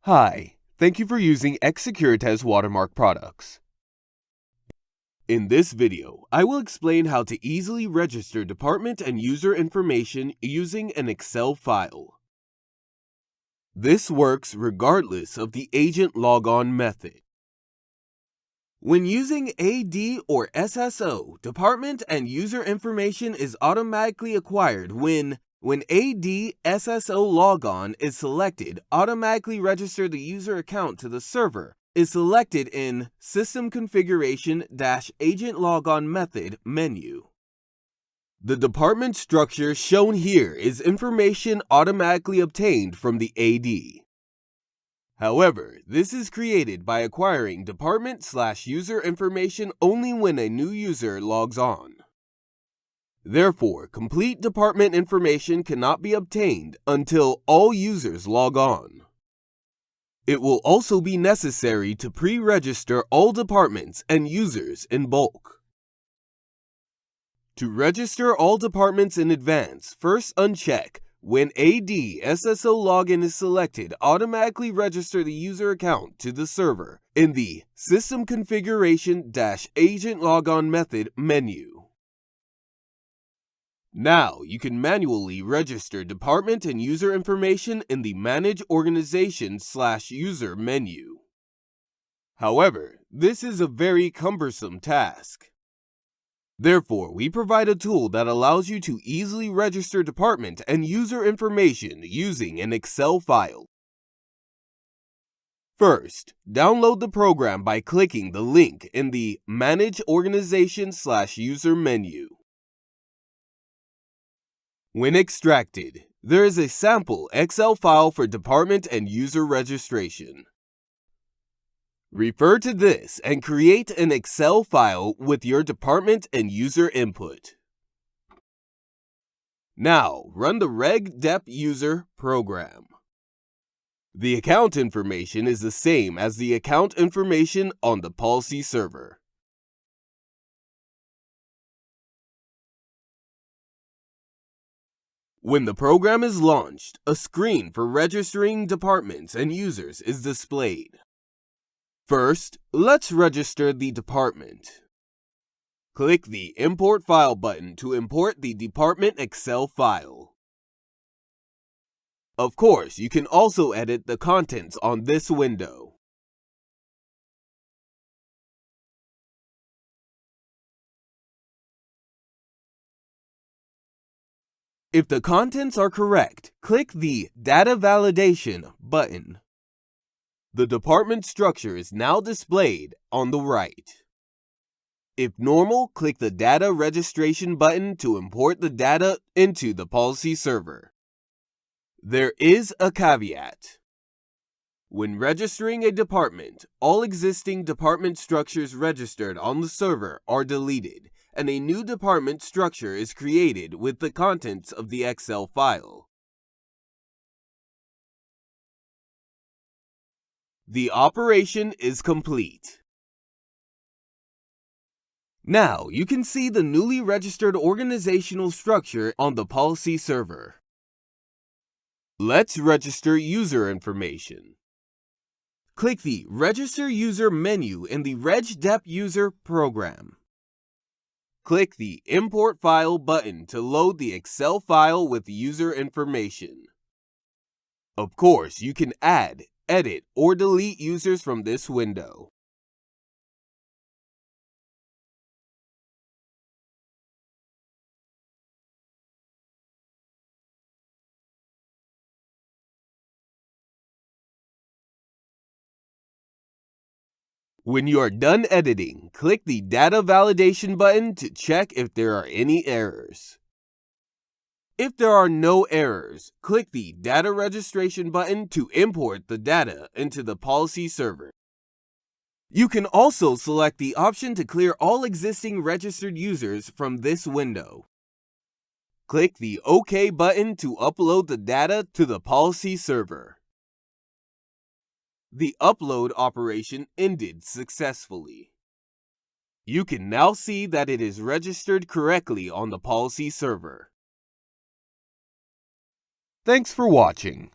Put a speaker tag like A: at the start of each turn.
A: Hi, thank you for using X-Securitas Watermark products. In this video, I will explain how to easily register department and user information using an Excel file. This works regardless of the agent logon method. When using AD or SSO, department and user information is automatically acquired when AD SSO logon is selected, automatically register the user account to the server is selected in System Configuration-Agent Logon Method menu. The department structure shown here is information automatically obtained from the AD. However, this is created by acquiring department/user information only when a new user logs on. Therefore, complete department information cannot be obtained until all users log on. It will also be necessary to pre-register all departments and users in bulk. To register all departments in advance, first uncheck when AD SSO login is selected, automatically register the user account to the server in the System Configuration-Agent Logon Method menu. Now you can manually register department and user information in the Manage Organization/User menu. However, this is a very cumbersome task. Therefore, we provide a tool that allows you to easily register department and user information using an Excel file. First, download the program by clicking the link in the Manage Organization/User menu. When extracted, there is a sample Excel file for department and user registration. Refer to this and create an Excel file with your department and user input. Now, run the regdep user program. The account information is the same as the account information on the policy server. When the program is launched, a screen for registering departments and users is displayed. First, let's register the department. Click the Import File button to import the department Excel file. Of course, you can also edit the contents on this window. If the contents are correct, click the Data Validation button. The department structure is now displayed on the right. If normal, click the Data Registration button to import the data into the policy server. There is a caveat. When registering a department, all existing department structures registered on the server are deleted, and a new department structure is created with the contents of the Excel file. The operation is complete. Now you can see the newly registered organizational structure on the policy server. Let's register user information. Click the Register User menu in the regdep user program. Click the Import File button to load the Excel file with user information. Of course, you can add, edit, or delete users from this window. When you are done editing, click the Data Validation button to check if there are any errors. If there are no errors, click the Data Registration button to import the data into the policy server. You can also select the option to clear all existing registered users from this window. Click the OK button to upload the data to the policy server. The upload operation ended successfully. You can now see that it is registered correctly on the policy server. Thanks for watching.